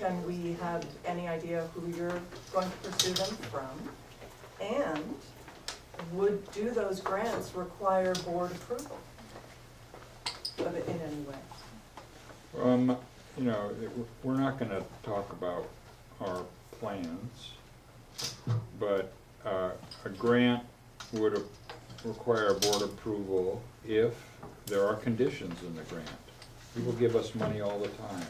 can we have any idea who you're going to pursue them from? And do those grants require board approval of it in any way? You know, we're not gonna talk about our plans, but a grant would require board approval if there are conditions in the grant. People give us money all the time.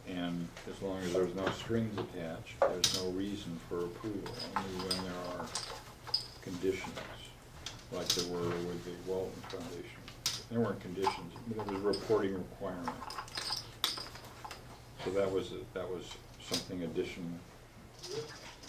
And as long as there's no strings attached, there's no reason for approval, only when there are conditions, like there were with the Walton Foundation. There weren't conditions, but there was a reporting requirement. So that was something additional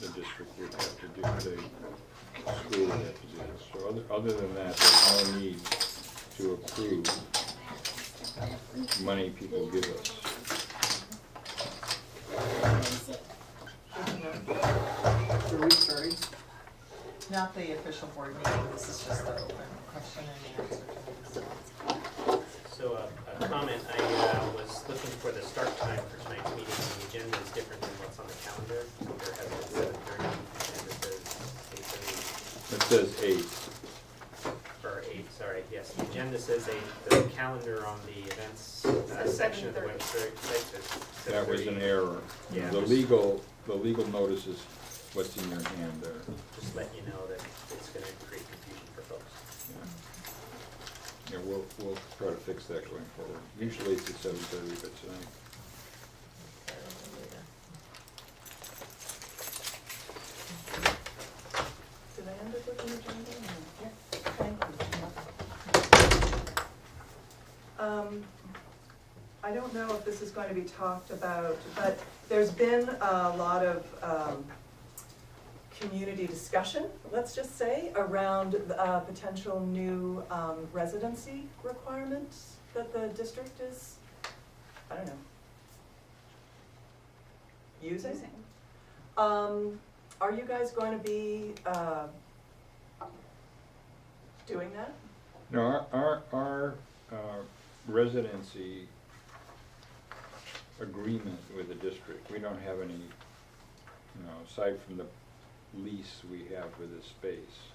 the district would have to do, the school would have to do. So other than that, there's no need to approve money people give us. The research. Not the official board meeting, this is just the open question and answer. So a comment, I was looking for the start time for tonight's meeting, and the agenda is different than what's on the calendar. So there has been 7:30, and it says 8:30. It says 8. Or 8, sorry, yes, the agenda says 8, the calendar on the events section of the website says 7:30. That was an error. Yeah. The legal notice is what's in your hand there. Just let you know that it's gonna create confusion for folks. Yeah, we'll try to fix that going forward. Usually it's at 7:30, but tonight. Did I end up with an agenda? Yeah, thank you. I don't know if this is going to be talked about, but there's been a lot of community discussion, let's just say, around potential new residency requirements that the district is, I don't know, using? Are you guys going to be doing that? No, our residency agreement with the district, we don't have any, aside from the lease we have for this space,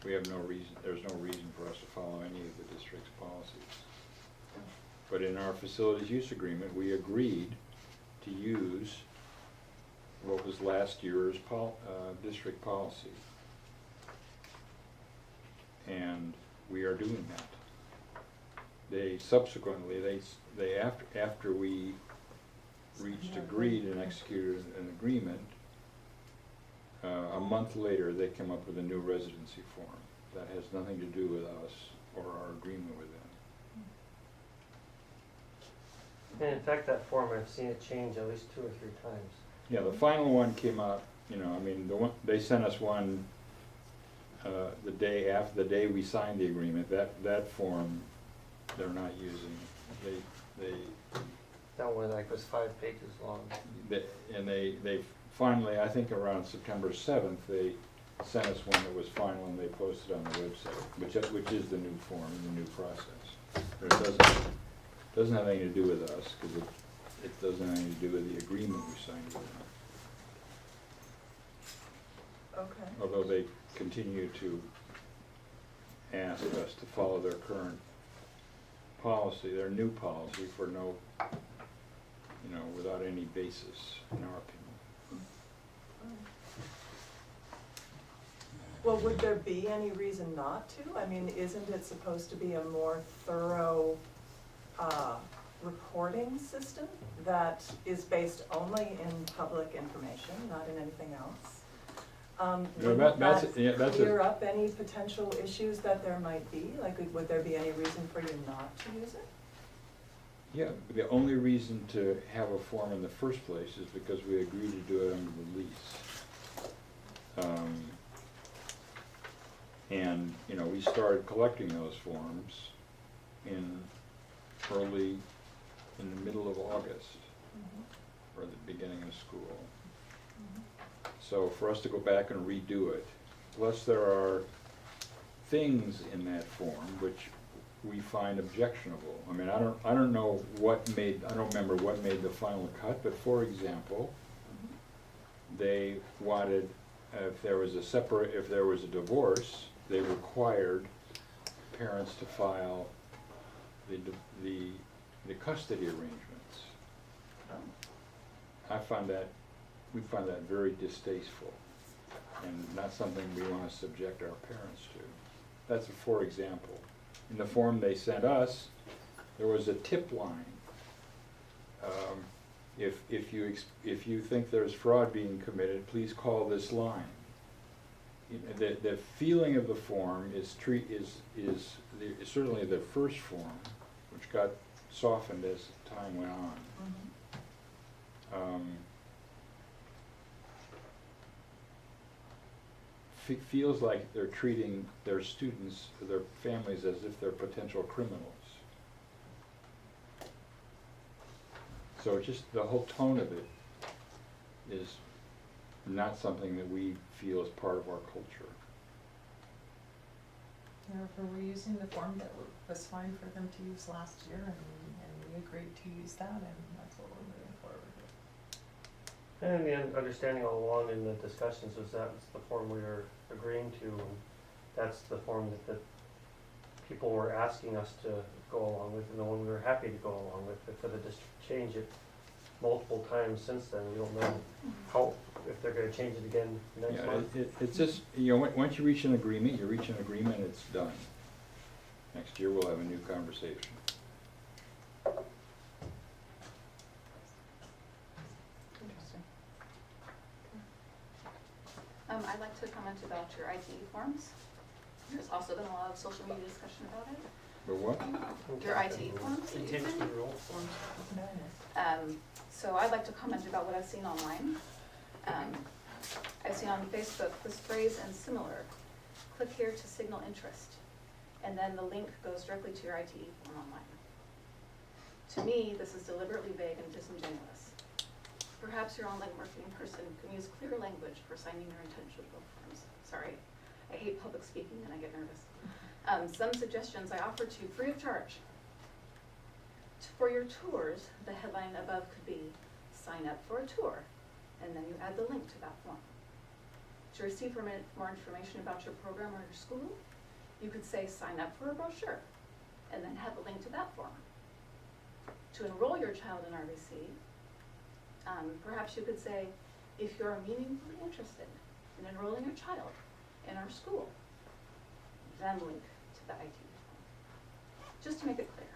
we have no reason, there's no reason for us to follow any of the district's policies. But in our facilities use agreement, we agreed to use what was last year's district policy. And we are doing that. They subsequently, after we reached agreed and executed an agreement, a month later, they came up with a new residency form. That has nothing to do with us or our agreement with them. And in fact, that form, I've seen it change at least 2 or 3 times. Yeah, the final one came out, the one, they sent us one the day after, the day we signed the agreement. That form, they're not using. That one was 5 pages long. They finally, I think around September 7th, they sent us one that was final and they posted on the website, which is the new form and the new process. But it doesn't have anything to do with us, because it doesn't have anything to do with the agreement we signed with them. Okay. Although they continue to ask us to follow their current policy, their new policy for no, without any basis, in our opinion. Well, would there be any reason not to? I mean, isn't it supposed to be a more thorough reporting system that is based only in public information, not in anything else? Wouldn't that clear up any potential issues that there might be? Like, would there be any reason for you not to use it? Yeah, the only reason to have a form in the first place is because we agreed to do it under the lease. And, we started collecting those forms in the middle of August, or the beginning of school. So for us to go back and redo it, plus there are things in that form which we find objectionable. I mean, I don't know what made, I don't remember what made the final cut, but for example, they wanted, if there was a divorce, they required parents to file the custody arrangements. We find that very distasteful and not something we want to subject our parents to. That's a for example. In the form they sent us, there was a tip line. If you think there's fraud being committed, please call this line. You know, the feeling of the form is certainly the first form, which got softened as time went on. Feels like they're treating their students, their families, as if they're potential criminals. So just the whole tone of it is not something that we feel is part of our culture. We're using the form that was fine for them to use last year, and we agreed to use that, and that's what we're moving forward with. And the understanding all along in the discussions was that was the form we were agreeing to, and that's the form that people were asking us to go along with, and the one we were happy to go along with. But for the district to change it multiple times since then, we don't know if they're gonna change it again next month. It's just, you know, once you reach an agreement, it's done. Next year we'll have a new conversation. Interesting. I'd like to comment about your IT forms. There's also been a lot of social media discussion about it. But what? Your IT forms that you Intent to send. enroll forms. So I'd like to comment about what I've seen online. I've seen on Facebook this phrase and similar, click here to signal interest. And then the link goes directly to your IT form online. To me, this is deliberately vague and disingenuous. Perhaps your online marketing person can use clear language for signing your intent to enroll forms. Sorry, I hate public speaking and I get nervous. Some suggestions I offer to you free of charge. For your tours, the headline above could be, sign up for a tour, and then you add the link to that form. To receive more information about your program or your school, you could say, sign up for a brochure, and then have a link to that form. To enroll your child in RBC, perhaps you could say, if you're meaningfully interested in enrolling your child in our school, then link to the IT form. Just to make it clear.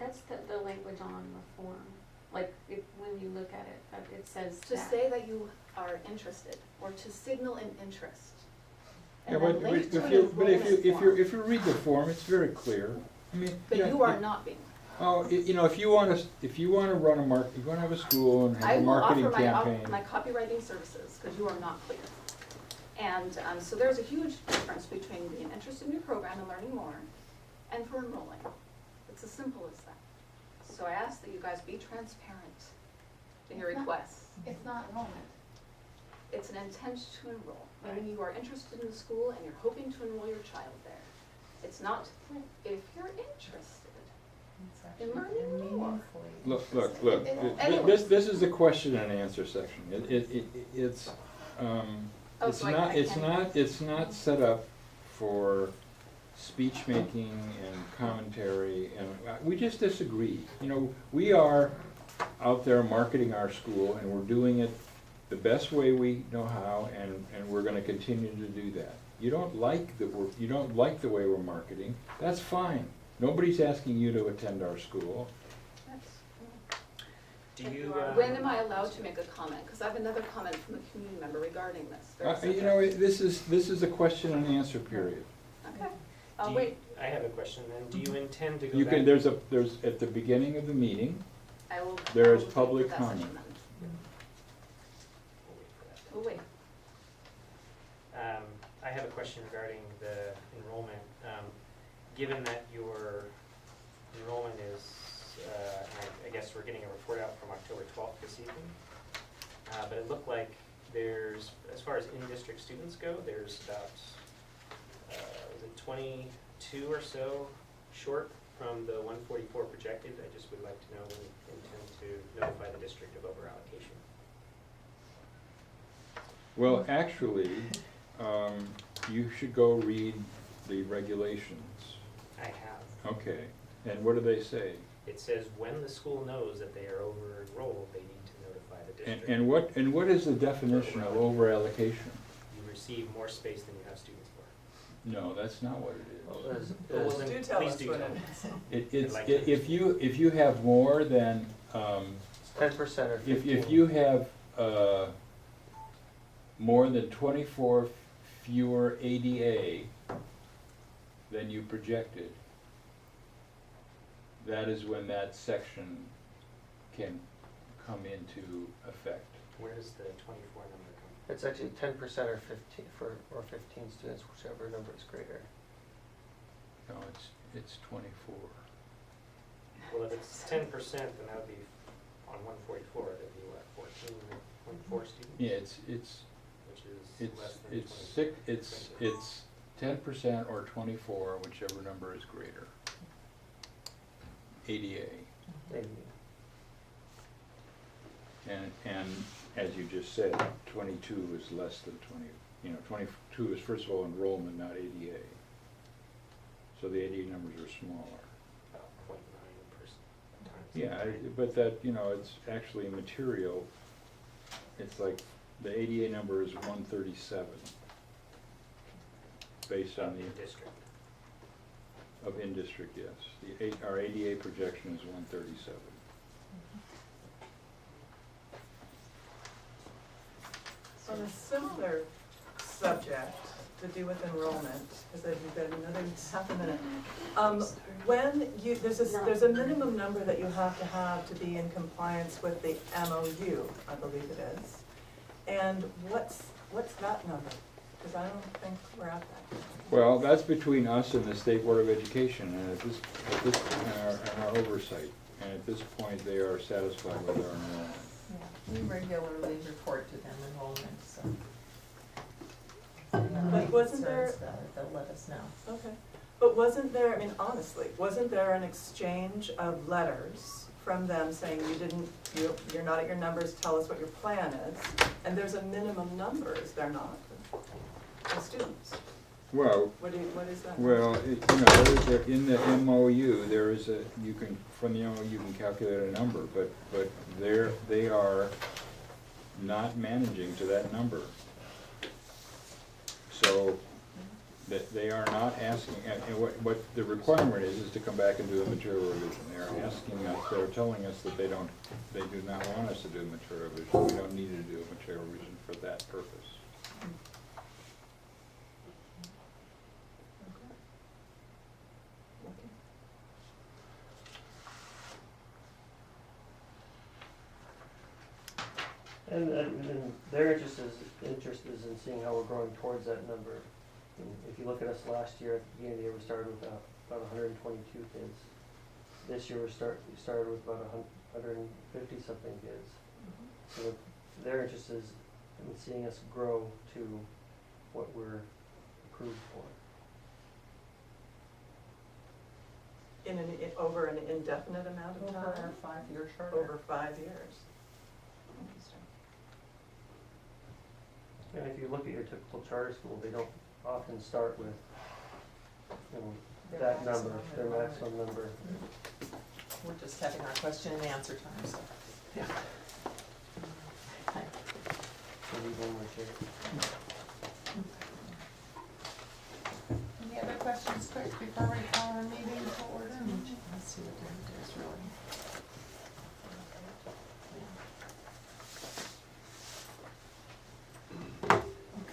That's the language on the form, like when you look at it, it says To that. say that you are interested, or to signal an interest. Yeah, And then but link to an if enrollment you read the form, it's very clear. I mean, But you are not being. Oh, you know, if you want to run a market, you want to have a school and I have a will marketing offer campaign. my copywriting services, because you are not clear. And so there's a huge difference between being interested in your program and learning more, and for enrolling. It's as simple as that. So I ask that you guys be transparent in your requests. It's not enrollment. It's an intent to enroll, meaning you are interested in the school and you're hoping to enroll your child there. It's not if you're interested. It's actually learning more. meaningfully. Look, Anyway. this is the question and answer section. It's it's not set up for speech making and commentary, and we just disagree. You know, we are out there marketing our school, and we're doing it the best way we know how, and we're going to continue to do that. You don't like the way we're marketing. That's fine. Nobody's asking you to attend our school. Do you? When am I allowed to make a comment? Because I have another comment from a community member regarding this. You know, this is a question and answer period. Okay, do I'll you- wait. I have a question then. Do you intend to go You back? can, there's at the beginning of the meeting, I will. there is I will wait public for that comment. section then. We'll wait for that. We'll wait. I have a question regarding the enrollment. Given that your enrollment is, and I guess we're getting a report out from October 12th this evening, but it looked like there's, as far as in-district students go, there's about, was it 2 or so short from the 144 projected. I just would like to know when you intend to notify the district of over allocation. Well, actually, you should go read the regulations. I have. Okay, and what do they say? It says when the school knows that they are over enrolled, they need to notify the district. And what is the definition of over allocation? You receive more space than you have students for. No, that's not what Well, it is. Well, then Do tell please us do what tell it me. is. If you have more than, It's 10% or 15. if you have, more than 24 fewer ADA than you projected, that is when that section can come into effect. Where does the 24 number come It's actually 10% or 15 or 15 students, whichever number is greater. No, it's 24. from? Well, if it's 10%, then that would be on 144, that'd be what, 14, 24 students? Yeah, Which is less than 20. it's 10% or 24, whichever number is greater. ADA. Maybe. And as you just said, 22 is less than 20, 22 is first of all enrollment, not ADA. So the ADA numbers are smaller. About 0.9% times. Yeah, but that, it's actually material. It's like, the ADA number is 137, based on the, District. of in-district, yes. Our ADA projection is 137. On a similar subject to do with enrollment, because I've got another half a minute. When you, there's a minimum number that you have to be in compliance with the MOU, I believe it is. And what's that number? Because I don't think we're at that. Well, that's between us and the State Board of Education, and and our oversight. And at this point, they are satisfied with our enrollment. Yeah, we regularly report to them enrollment, so. But wasn't there- They'll let us know. Okay, but wasn't there, I mean, honestly, wasn't there an exchange of letters from them saying you're not at your numbers, tell us what your plan is? And there's a minimum number, is there not, of students? Well, What is that? well, in the MOU, there is from the MOU, you can calculate a number, but they are not managing to that number. So, that they are not asking, and what the requirement is to come back and do a material revision. They are asking us, they're telling us that they do not want us to do a material revision. We don't need to do a material revision for that purpose. And their interest is in seeing how we're growing towards that number. And if you look at us last year, at the beginning of the year, we started with about 122 kids. This year, we started with about 150-something kids. So their interest is in seeing us grow to what we're approved for. Over an indefinite amount of Over our time? 5-year charter. Over 5 years. Interesting. And if you look at your typical charter school, they don't often start with Their that number, maximum their enrollment. maximum number. We're just having our question and answer time, so. Yeah. Okay. So leave one more chair. Any other questions quick before we call our meeting to order? Let's see what time it is really.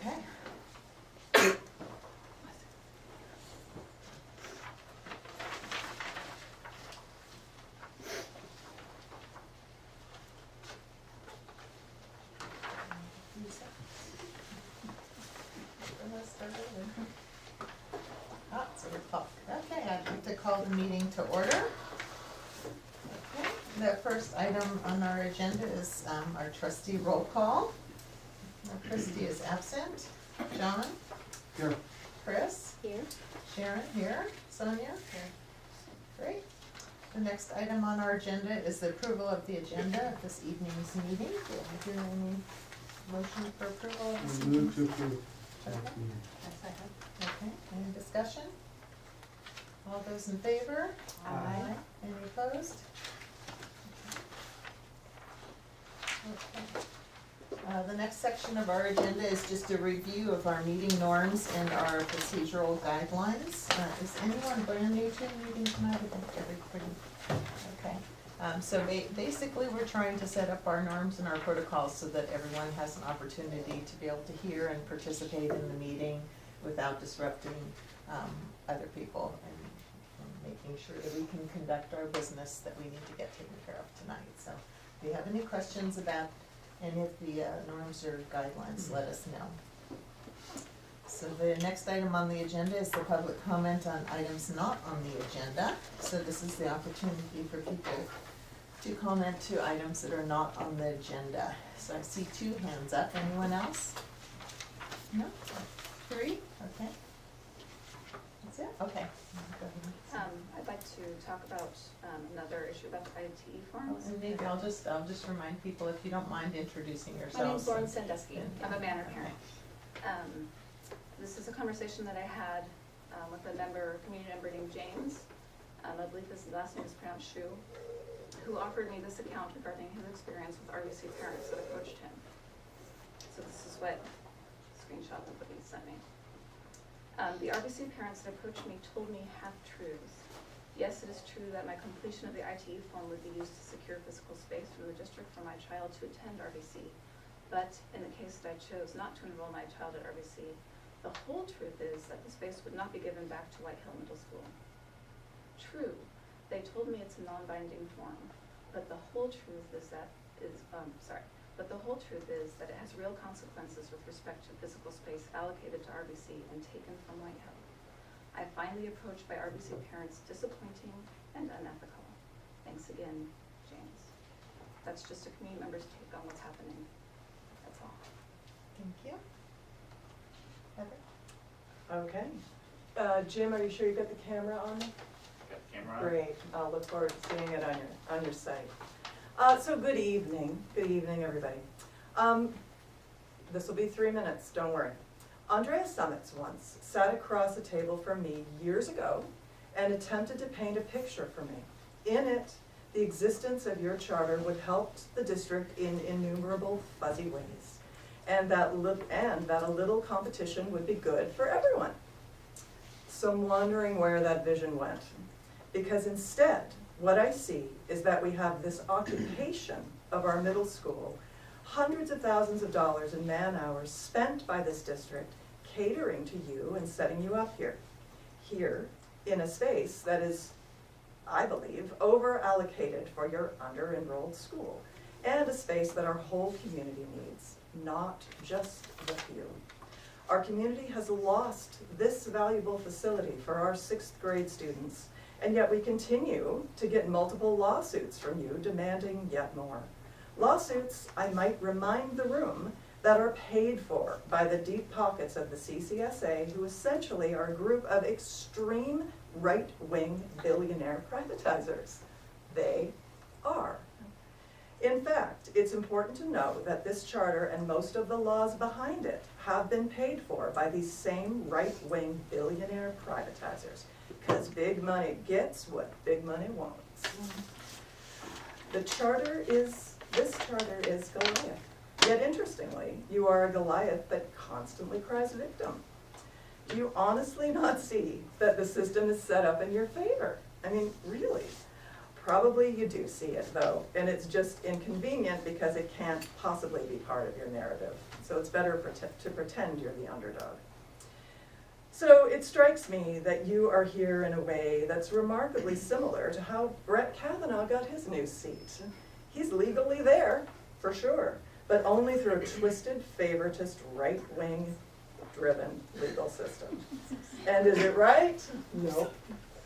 Okay. Okay, I'd like to call the meeting to order. Okay, the first item on our agenda is our trustee roll call. Christie is absent. John? Here. Chris? Here. Sharon here, Sonia? Here. Great. The next item on our agenda is the approval of the agenda of this evening's meeting. Do I hear any motion for approval of this evening's? Move to approve. Okay. Okay, any discussion? All those in favor? Aye. Any opposed? Okay. The next section of our agenda is just a review of our meeting norms and our procedural guidelines. Is anyone brand new to the meeting tonight? I think everybody, okay. So basically, we're trying to set up our norms and our protocols so that everyone has an opportunity to be able to hear and participate in the meeting without disrupting other people and making sure that we can conduct our business that we need to get taken care of tonight. So if you have any questions about any of the norms or guidelines, let us know. So the next item on the agenda is the public comment on items not on the agenda. So this is the opportunity for people to comment to items that are not on the agenda. So I see 2 hands up. Anyone else? No? 3? Okay. That's it? Okay. Go ahead. I'd like to talk about another issue about the ITE Oh, forms. and maybe I'll just remind people, if you don't mind introducing My name's yourselves. Lauren Sandusky. and- I'm a Manor okay. parent. This is a conversation that I had with a community member named James. I believe his last name is pronounced Shu, who offered me this account regarding his experience with RBC parents that approached him. So this is what screenshot of what he sent me. The RBC parents that approached me told me half-truths. Yes, it is true that my completion of the ITE form would be used to secure physical space from the district for my child to attend RBC. But in the case that I chose not to enroll my child at RBC, the whole truth is that the space would not be given back to White Hill Middle School. True, they told me it's a non-binding form, but the whole truth is that it has real consequences with respect to physical space allocated to RBC and taken from White Hill. I find the approach by RBC parents disappointing and unethical. Thanks again, James. That's just a community member's take on what's happening. That's all. Thank you. Heather? Okay. Jim, are you sure you got the camera on? Got the camera on? Great, I'll look forward to seeing it on your site. So good evening, everybody. This will be 3 minutes, don't worry. Andrea Summits once sat across a table from me years ago and attempted to paint a picture for me. In it, the existence of your charter would help the district in innumerable fuzzy ways, and that a little competition would be good for everyone. So I'm wondering where that vision went, because instead, what I see is that we have this occupation of our middle school, hundreds of thousands of dollars in man-hours spent by this district catering to you and setting you up here in a space that is, I believe, over-allocated for your under-enrolled school, and a space that our whole community needs, not just the few. Our community has lost this valuable facility for our 6th grade students, and yet we continue to get multiple lawsuits from you demanding yet more. Lawsuits, I might remind the room, that are paid for by the deep pockets of the CCSA, who essentially are a group of extreme right-wing billionaire privatizers. They are. In fact, it's important to know that this charter and most of the laws behind it have been paid for by these same right-wing billionaire privatizers, because big money gets what big money wants. This charter is Goliath. Yet interestingly, you are a Goliath that constantly cries victim. Do you honestly not see that the system is set up in your favor? I mean, really? Probably you do see it though, and it's just inconvenient because it can't possibly be part of your narrative. So it's better to pretend you're the underdog. So it strikes me that you are here in a way that's remarkably similar to how Brett Kavanaugh got his new seat. He's legally there, for sure, but only through a twisted, favoritist, right-wing driven legal system. And is it right? Nope.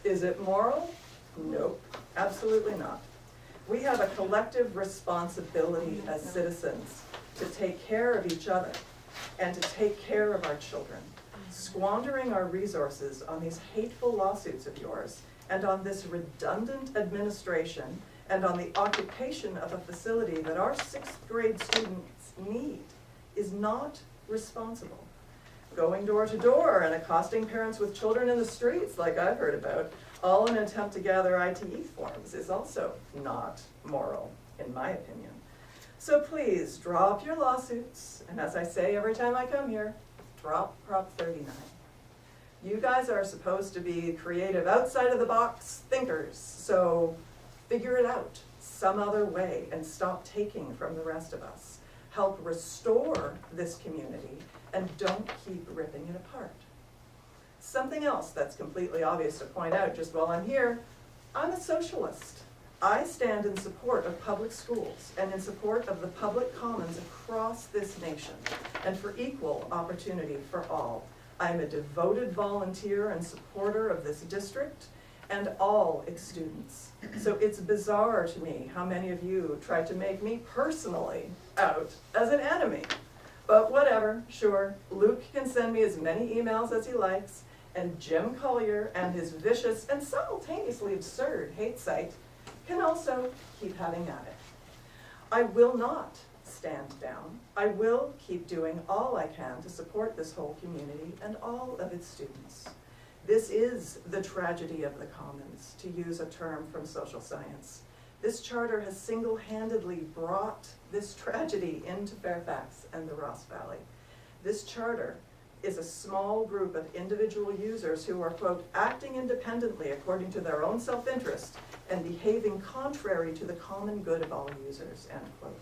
Is it moral? Nope, absolutely not. We have a collective responsibility as citizens to take care of each other and to take care of our children. squandering our resources on these hateful lawsuits of yours and on this redundant administration and on the occupation of a facility that our 6th grade students need is not responsible. Going door to door and accosting parents with children in the streets, like I've heard about, all in an attempt to gather ITE forms, is also not moral, in my opinion. So please, drop your lawsuits, and as I say every time I come here, drop Prop 39. You guys are supposed to be creative, outside of the box thinkers, so figure it out some other way and stop taking from the rest of us. Help restore this community and don't keep ripping it apart. Something else that's completely obvious to point out just while I'm here, I'm a socialist. I stand in support of public schools and in support of the public commons across this nation and for equal opportunity for all. I'm a devoted volunteer and supporter of this district and all its students. So it's bizarre to me how many of you try to make me personally out as an enemy. But whatever, sure, Luke can send me as many emails as he likes, and Jim Collier and his vicious and simultaneously absurd hate site can also keep having at it. I will not stand down. I will keep doing all I can to support this whole community and all of its students. This is the tragedy of the commons, to use a term from social science. This charter has single-handedly brought this tragedy into Fairfax and the Ross Valley. This charter is a small group of individual users who are, quote, acting independently according to their own self-interest and behaving contrary to the common good of all users, end quote.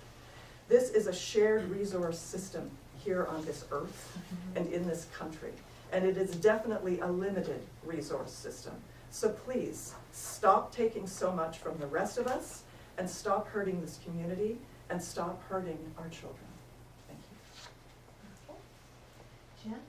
This is a shared resource system here on this earth and in this country, and it is definitely a limited resource system. So please, stop taking so much from the rest of us and stop hurting this community and stop hurting our children. Thank you. Jen?